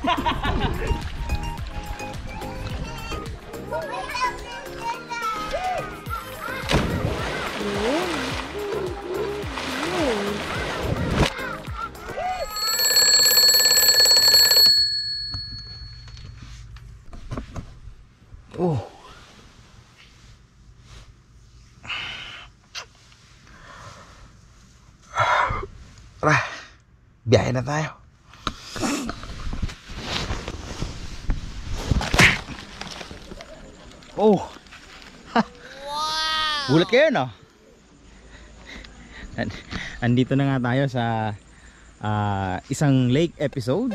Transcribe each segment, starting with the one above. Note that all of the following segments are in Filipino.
Oh. Tara, biyahe na tayo. Oh. Wow. Gulat kayo, no? Andito na nga tayo sa isang lake episode.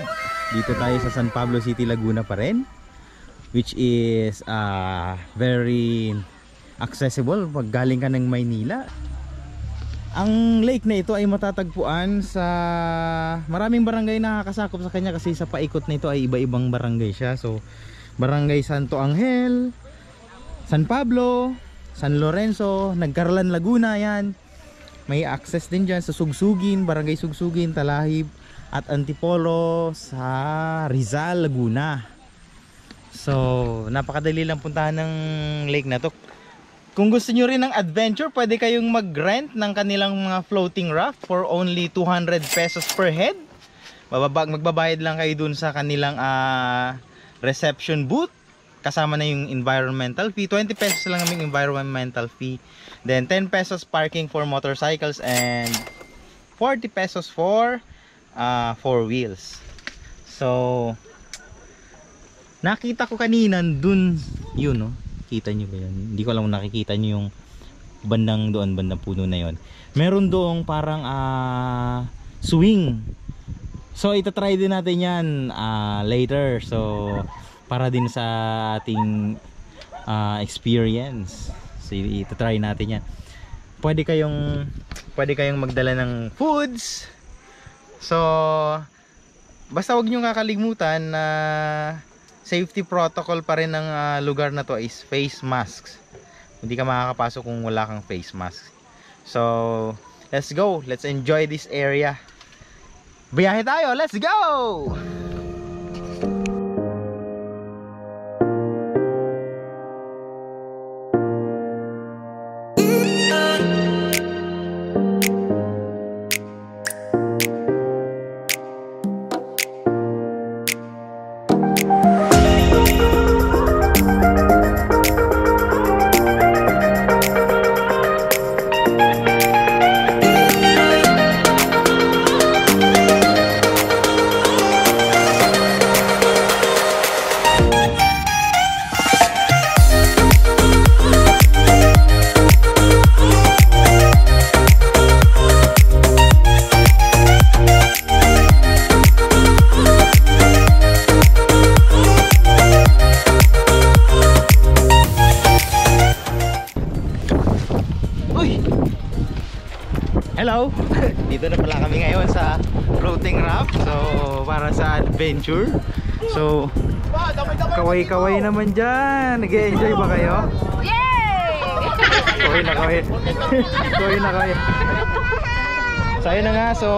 Dito tayo sa San Pablo City, Laguna pa rin, which is very accessible pag galing ka ng Maynila. Ang lake na ito ay matatagpuan sa maraming barangay na nakakasakop sa kanya, kasi sa paikot na ito ay iba-ibang barangay siya. So Barangay Santo Angel, San Pablo, San Lorenzo, Nagcarlan, Laguna, yan. May access din dyan sa Sugsugin, Barangay Sugsugin, Talahib at Antipolo sa Rizal, Laguna. So napakadali lang puntahan ng lake na to. Kung gusto nyo rin ng adventure, pwede kayong mag-rent ng kanilang mga floating raft for only 200 pesos per head. Magbabayad lang kayo dun sa kanilang reception booth. Kasama na yung environmental fee. 20 pesos lang ang environmental fee. Then 10 pesos parking for motorcycles and 40 pesos for 4 wheels. So nakita ko kanina dun yun, no? Kita nyo ba yun? Hindi ko alam kung nakikita nyo yung bandang doon, bandang puno na yun. Meron doong parang swing. So itatry din natin yan later. So para din sa ating experience. So itatry natin yan. Pwede kayong magdala ng foods. So basta wag nyo kakalimutan na safety protocol pa rin ng lugar na to is face masks. Hindi ka makakapasok kung wala kang face mask. So let's go, let's enjoy this area. Biyahe tayo, let's go! Hello! Dito na pala kami ngayon sa floating raft. So para sa adventure. So kaway-kaway naman dyan. Nag-e-enjoy ba kayo? Yay! Kaway na kaway. Kaway na kaway. So ayun na nga. So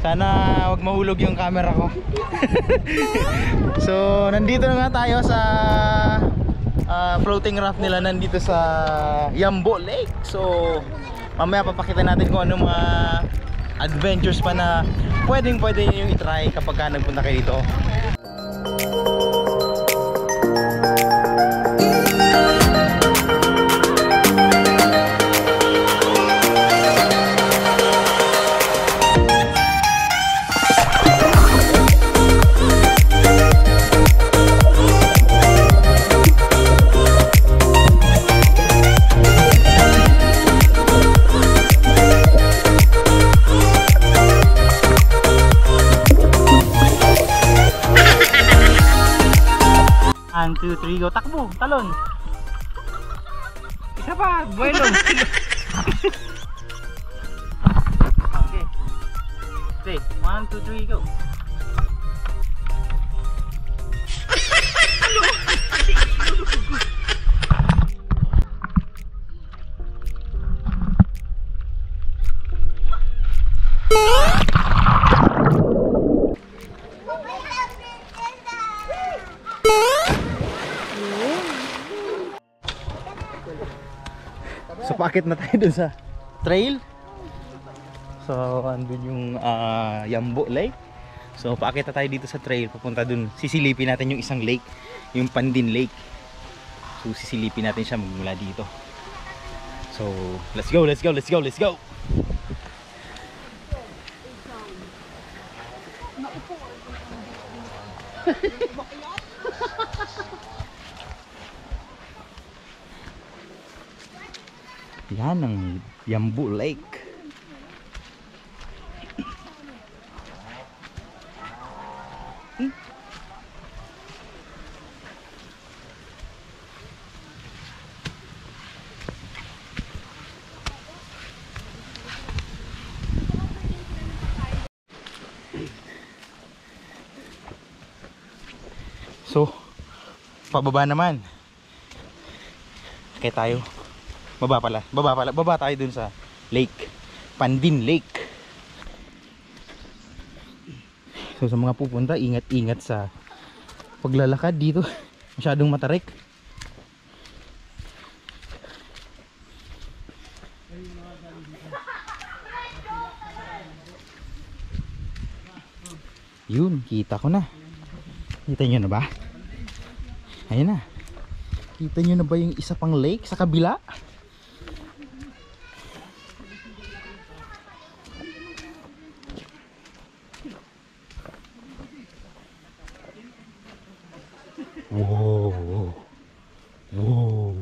sana wag mahulog yung camera ko. So nandito na nga tayo sa floating raft nila. Nandito sa Yambo Lake. So mamaya papakita natin kung ano mga adventures pa na pwede nyo i-try kapag nagpunta kayo dito. One, two, three, go. Takbo, talon. Isa pa, bueno. Okay. Okay, 1, 2, 3, go. Akit na tayo dun sa trail. So andun yung Yambo Lake. So paakit na tayo dito sa trail, papunta dun. Sisilipin natin yung isang lake, yung Pandin Lake. So sisilipin natin siya magmula dito. So let's go, let's go, let's go, let's go. Yan ang Yambo Lake. So, pababa naman. Kaya tayo. Baba tayo dun sa lake. Pandin Lake. So, sa mga pupunta, ingat-ingat sa paglalakad dito. Masyadong matarik. Yun, kita ko na. Kita nyo na ba? Ayun na. Kita nyo na ba yung isa pang lake sa kabila? Wow. Wow.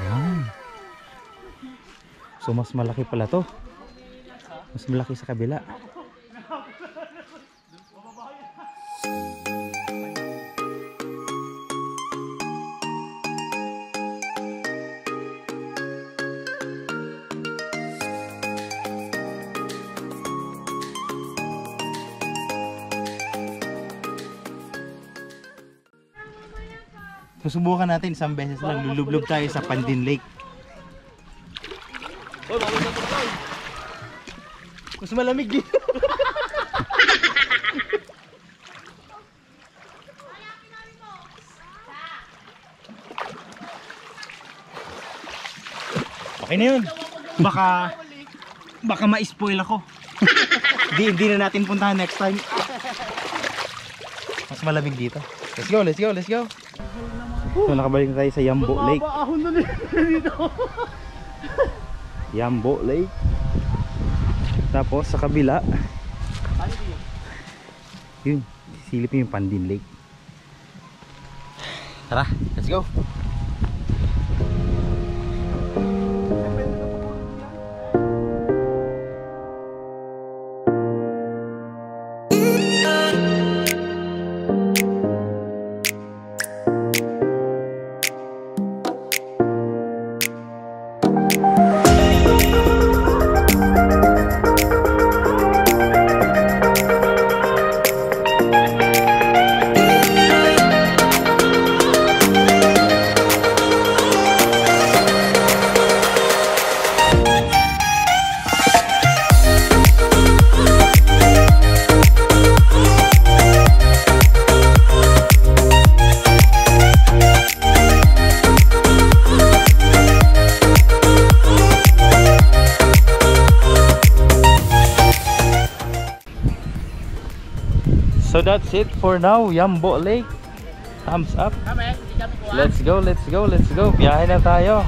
Yan. So mas malaki pala to. Mas malaki sa kabila. Susubukan natin isang beses lang, lulublob tayo sa Pandin Lake. Mas malamig dito. Okay na yun. Baka ma-spoil ako. Hindi na natin puntahan next time. Mas malamig dito. Let's go, let's go, let's go. So nakabalik na tayo sa Yambo Lake. Yambo Lake. Tapos sa kabila, yun, silipin yung Pandin Lake. Tara, let's go. So that's it for now, Yambo Lake. Thumbs up. Let's go, let's go, let's go. Biyahe na tayo.